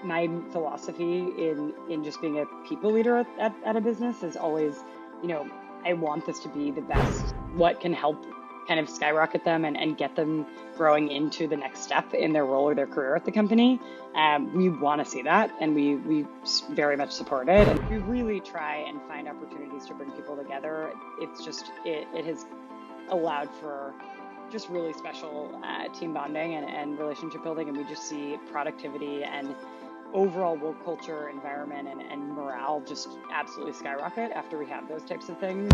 my philosophy in just being a people leader at a business is always, you know, I want this to be the best, what can help kind of skyrocket them and get them growing into the next step in their role or their career at the company. We want to see that, and we very much support it. And we really try and find opportunities to bring people together. It's just, it has allowed for just really special team bonding and relationship building. And we just see productivity and overall work culture, environment, and morale just absolutely skyrocket after we have those types of things.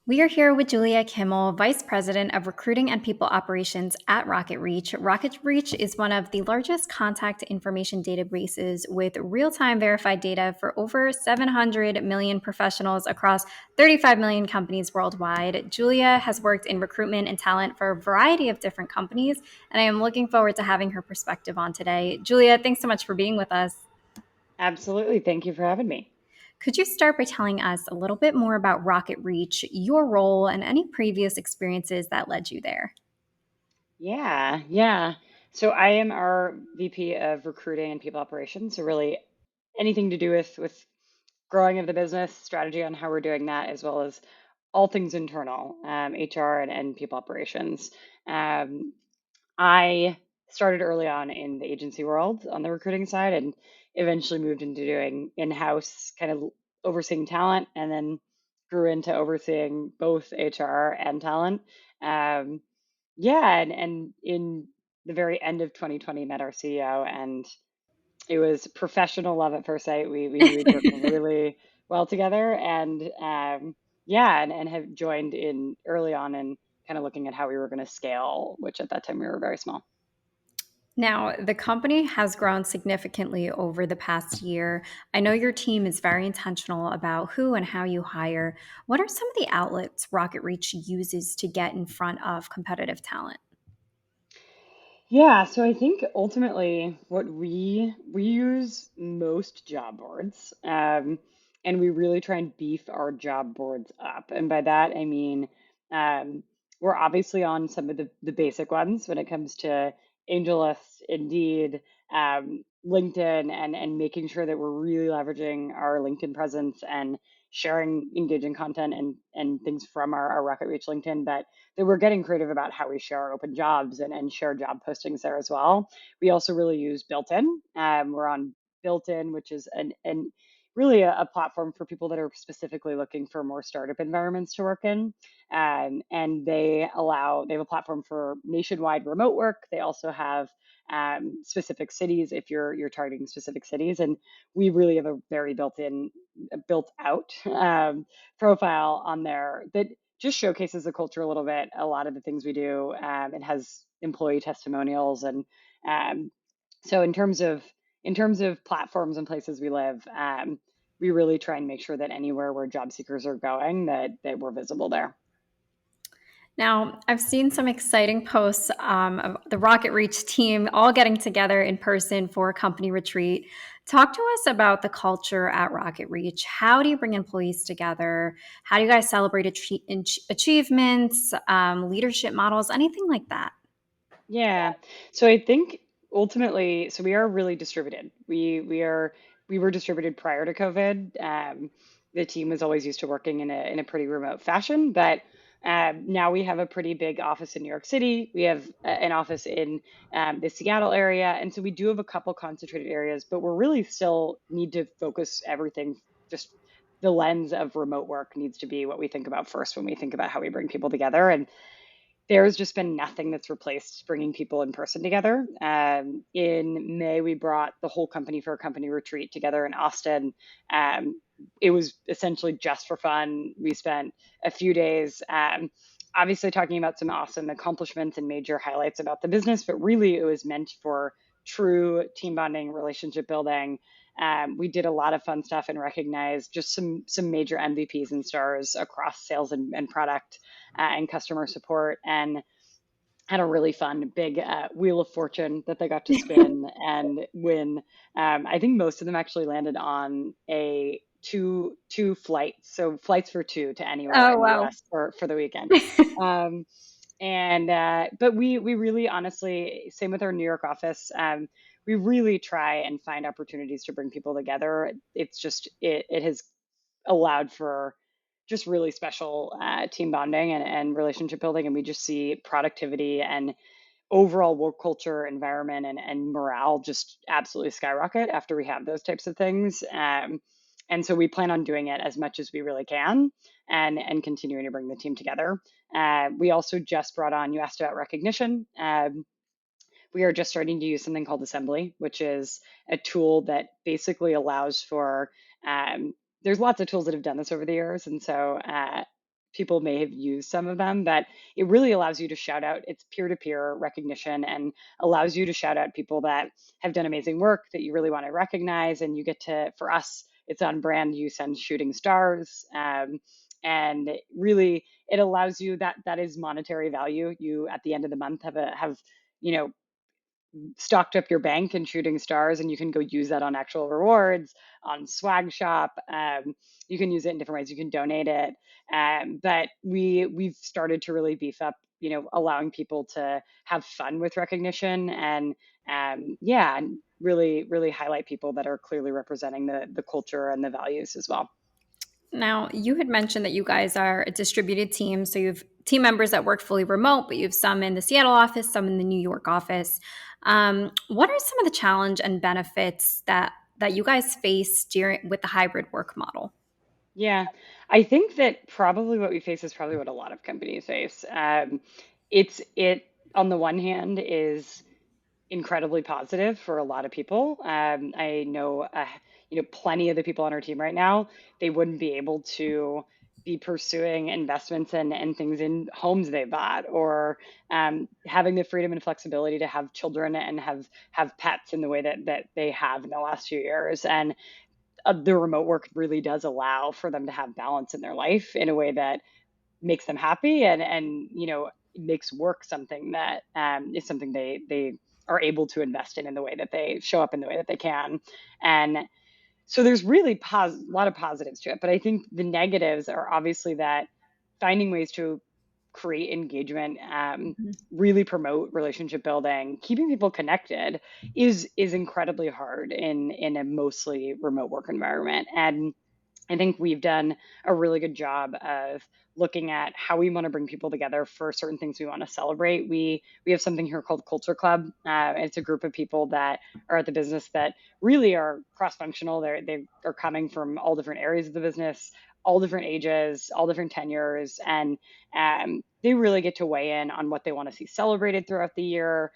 We are here with Julia Kimmel, Vice President of Recruiting and People Operations at Rocketreach. Rocketreach is one of the largest contact information databases with real-time verified data for over 700 million professionals across 35 million companies worldwide. Julia has worked in recruitment and talent for a variety of different companies, and I am looking forward to having her perspective on today. Julia, thanks so much for being with us. Absolutely. Thank you for having me. Could you start by telling us a little bit more about Rocketreach, your role, and any previous experiences that led you there? Yeah. So I am our VP of Recruiting and People Operations. So really anything to do with growing of the business, strategy on how we're doing that, as well as all things internal, HR and people operations. Um, I started early on in the agency world on the recruiting side and eventually moved into doing in-house, kind of overseeing talent, and then grew into overseeing both HR and talent. Um, yeah, and in the very end of 2020, met our CEO, and it was professional love at first sight. We knew we'd work really well together, and yeah, and have joined in early on and kind of looking at how we were going to scale, which at that time we were very small. Now, the company has grown significantly over the past year. I know your team is very intentional about who and how you hire. What are some of the outlets Rocketreach uses to get in front of competitive talent? Yeah, so I think ultimately what we use most job boards, and we really try and beef our job boards up. And by that I mean we're obviously on some of the basic ones when it comes to AngelList, Indeed, LinkedIn, and making sure that we're really leveraging our LinkedIn presence and sharing engaging content and things from our Rocket Reach LinkedIn, but that we're getting creative about how we share our open jobs and share job postings there as well. We also really use Built-in. We're on Built-in, which is an really a platform for people that are specifically looking for more startup environments to work in. And they have a platform for nationwide remote work. They also have specific cities if you're targeting specific cities. And we really have a very built out profile on there that just showcases the culture a little bit. A lot of the things we do, it has employee testimonials, and so in terms of platforms and places we live, we really try and make sure that anywhere where job seekers are going, that we're visible there. Now, I've seen some exciting posts of the Rocketreach team all getting together in person for a company retreat. Talk to us about the culture at Rocketreach. How do you bring employees together? How do you guys celebrate achievements, leadership models, anything like that? Yeah. So I think ultimately, so we are really distributed. We were distributed prior to COVID. The team was always used to working in a pretty remote fashion, but now we have a pretty big office in New York City. We have an office in the Seattle area, and so we do have a couple concentrated areas, but we're really still need to focus everything. Just the lens of remote work needs to be what we think about first when we think about how we bring people together. And there's just been nothing that's replaced bringing people in person together. In May, we brought the whole company for a company retreat together in Austin. It was essentially just for fun. We spent a few days, obviously talking about some awesome accomplishments and major highlights about the business, but really it was meant for true team bonding, relationship building. We did a lot of fun stuff and recognized just some major MVPs and stars across sales and product and customer support. And had a really fun big wheel of fortune that they got to spin and win. I think most of them actually landed on a two flights, so flights for two to anywhere Oh, in the wow. U.S. for the weekend. Um, and but we really honestly, same with our New York office. We really try and find opportunities to bring people together. It's just it has allowed for just really special team bonding and relationship building, and we just see productivity and overall work culture, environment, and morale just absolutely skyrocket after we have those types of things. And so we plan on doing it as much as we really can, and continuing to bring the team together. We also just brought on. You asked about recognition. We are just starting to use something called Assembly, which is a tool that basically allows for. Um, there's lots of tools that have done this over the years, and so people may have used some of them, but it really allows you to shout out. It's peer-to-peer recognition and allows you to shout out people that have done amazing work that you really want to recognize, and you get to. For us, it's on brand. You send shooting stars. And really, it allows you that is monetary value. You at the end of the month have you know stocked up your bank and shooting stars, and you can go use that on actual rewards, on swag shop. You can use it in different ways. You can donate it. But we've started to really beef up, allowing people to have fun with recognition, and yeah, and really highlight people that are clearly representing the culture and the values as well. Now, you had mentioned that you guys are a distributed team. So you have team members that work fully remote, but you have some in the Seattle office, some in the New York office. What are some of the challenge and benefits that you guys face during with the hybrid work model? Yeah, I think that probably what we face is probably what a lot of companies face. It on the one hand is incredibly positive for a lot of people. I know, plenty of the people on our team right now, they wouldn't be able to be pursuing investments and things in homes they bought, or having the freedom and flexibility to have children and have pets in the way that they have in the last few years. And the remote work really does allow for them to have balance in their life in a way that makes them happy, and makes work something that is something they are able to invest in the way that they show up in the way that they can. And so there's really a lot of positives to it, but I think the negatives are obviously that finding ways to create engagement, really promote relationship building, keeping people connected is incredibly hard in a mostly remote work environment. And I think we've done a really good job of looking at how we want to bring people together for certain things we want to celebrate. We have something here called Culture Club. It's a group of people that are at the business that really are cross functional. They are coming from all different areas of the business, all different ages, all different tenures, and they really get to weigh in on what they want to see celebrated throughout the year,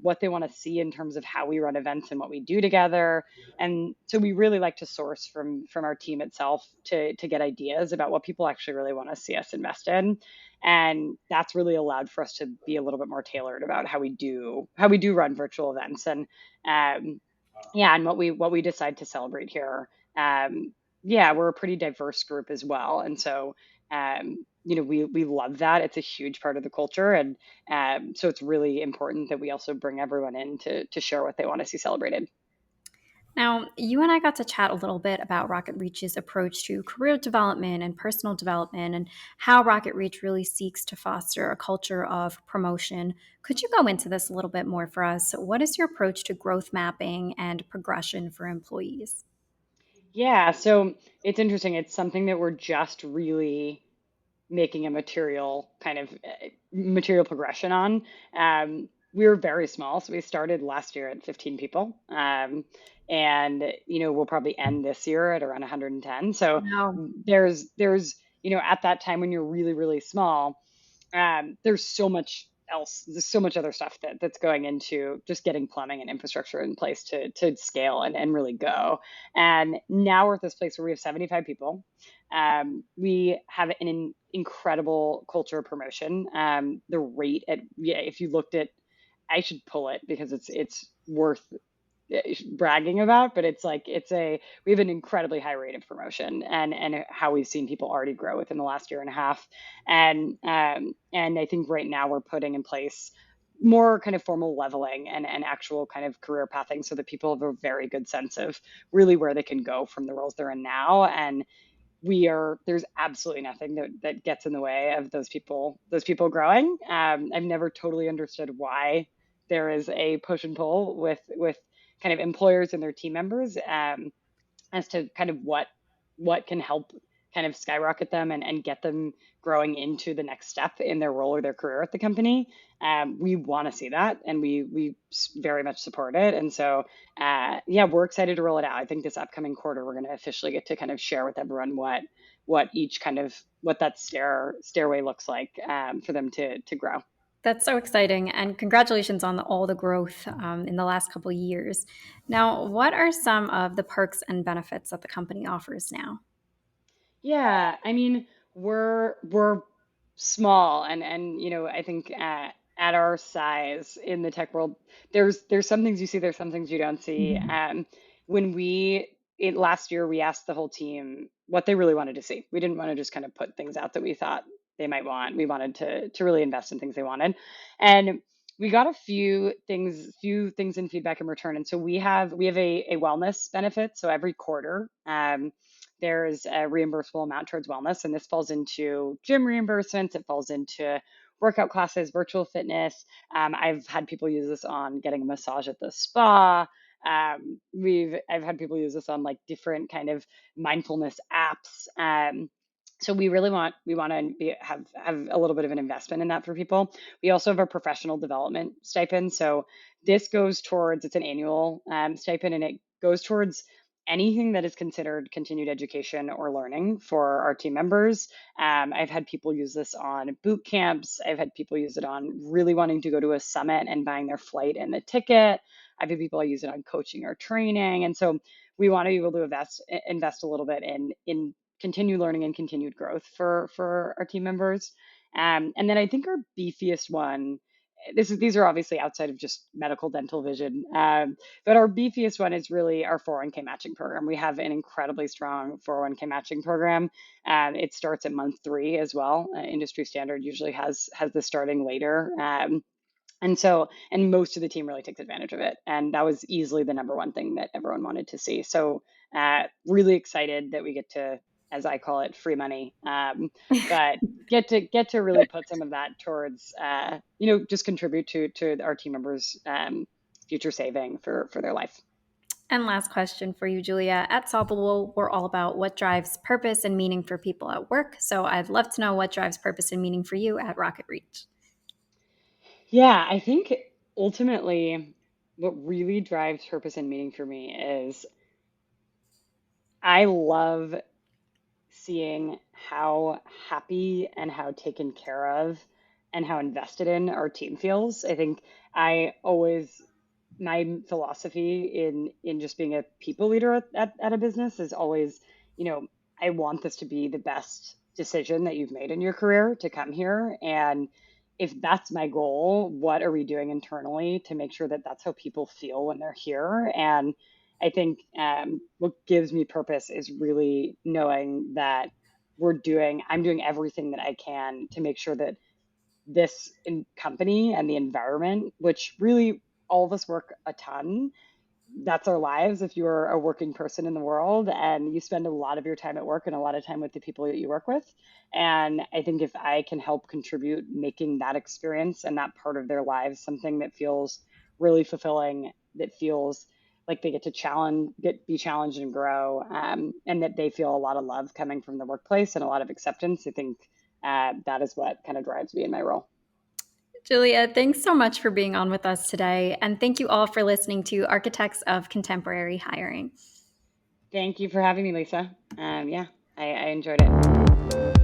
what they want to see in terms of how we run events and what we do together. And so we really like to source from our team itself to get ideas about what people actually really want to see us invest in. And that's really allowed for us to be a little bit more tailored about how we do run virtual events. And yeah, and what we decide to celebrate here. Yeah, we're a pretty diverse group as well. And so we love that. It's a huge part of the culture. And so it's really important that we also bring everyone in to share what they want to see celebrated. Now, you and I got to chat a little bit about Rocket Reach's approach to career development and personal development and how Rocket Reach really seeks to foster a culture of promotion. Could you go into this a little bit more for us? What is your approach to growth mapping and progression for employees? Yeah, so it's interesting. It's something that we're just really making a material kind of material progression on. We were very small, so we started last year at 15 people, and we'll probably end this year at around 110. So Wow. there's at that time when you're really really small, there's so much else. There's so much other stuff that's going into just getting plumbing and infrastructure in place to scale and really go. And now we're at this place where we have 75 people. We have an incredible culture of promotion. The rate at, yeah, if you looked at, I should pull it because it's worth. bragging about, but it's like we have an incredibly high rate of promotion, and how we've seen people already grow within the last year and a half. And I think right now we're putting in place more kind of formal leveling and actual kind of career pathing so that people have a very good sense of really where they can go from the roles they're in now. And there's absolutely nothing that gets in the way of those people growing. I've never totally understood why there is a push and pull with kind of employers and their team members, as to kind of what can help kind of skyrocket them and get them growing into the next step in their role or their career at the company. We want to see that, and we very much support it. And so, yeah, we're excited to roll it out. I think this upcoming quarter we're going to officially get to kind of share with everyone what each kind of what that stairway looks like, for them to grow. That's so exciting, and congratulations on all the growth in the last couple of years. Now, what are some of the perks and benefits that the company offers now? Yeah, I mean, we're small, and I think at our size in the tech world, there's some things you see, there's some things you don't see. Mhm. When last year, we asked the whole team what they really wanted to see. We didn't want to just kind of put things out that we thought they might want. We wanted to really invest in things they wanted, and we got a few things in feedback in return. And so we have a wellness benefit. So every quarter, there's a reimbursable amount towards wellness, and this falls into gym reimbursements. It falls into workout classes, virtual fitness. I've had people use this on getting a massage at the spa. I've had people use this on like different kind of mindfulness apps. So we want to have a little bit of an investment in that for people. We also have a professional development stipend. So this goes towards it's an annual stipend, and it goes towards anything that is considered continued education or learning for our team members. I've had people use this on boot camps. I've had people use it on really wanting to go to a summit and buying their flight and the ticket. I've had people use it on coaching or training. And so we want to be able to invest a little bit in continued learning and continued growth for our team members. And then I think our beefiest one, these are obviously outside of just medical, dental, vision. But our beefiest one is really our 401k matching program. We have an incredibly strong 401k matching program. It starts at month 3 as well. Industry standard usually has the starting later. And most of the team really takes advantage of it. And that was easily the number one thing that everyone wanted to see. So really excited that we get to, as I call it, free money. But get to really put some of that towards, just contribute to our team members' future saving for their life. And last question for you, Julia. At Solvable, we're all about what drives purpose and meaning for people at work. So I'd love to know what drives purpose and meaning for you at Rocketreach. Yeah, I think ultimately what really drives purpose and meaning for me is I love seeing how happy and how taken care of and how invested in our team feels. I think I always my philosophy in just being a people leader at a business is always, I want this to be the best decision that you've made in your career to come here. And if that's my goal, what are we doing internally to make sure that that's how people feel when they're here? And I think what gives me purpose is really knowing that I'm doing everything that I can to make sure that company and the environment, which really all of us work a ton, that's our lives. If you're a working person in the world and you spend a lot of your time at work and a lot of time with the people that you work with. And I think if I can help contribute making that experience and that part of their lives something that feels really fulfilling, that feels like they get to be challenged and grow, and that they feel a lot of love coming from the workplace and a lot of acceptance, I think that is what kind of drives me in my role. Julia, thanks so much for being on with us today. And thank you all for listening to Architects of Contemporary Hiring. Thank you for having me, Lisa. Yeah, I enjoyed it.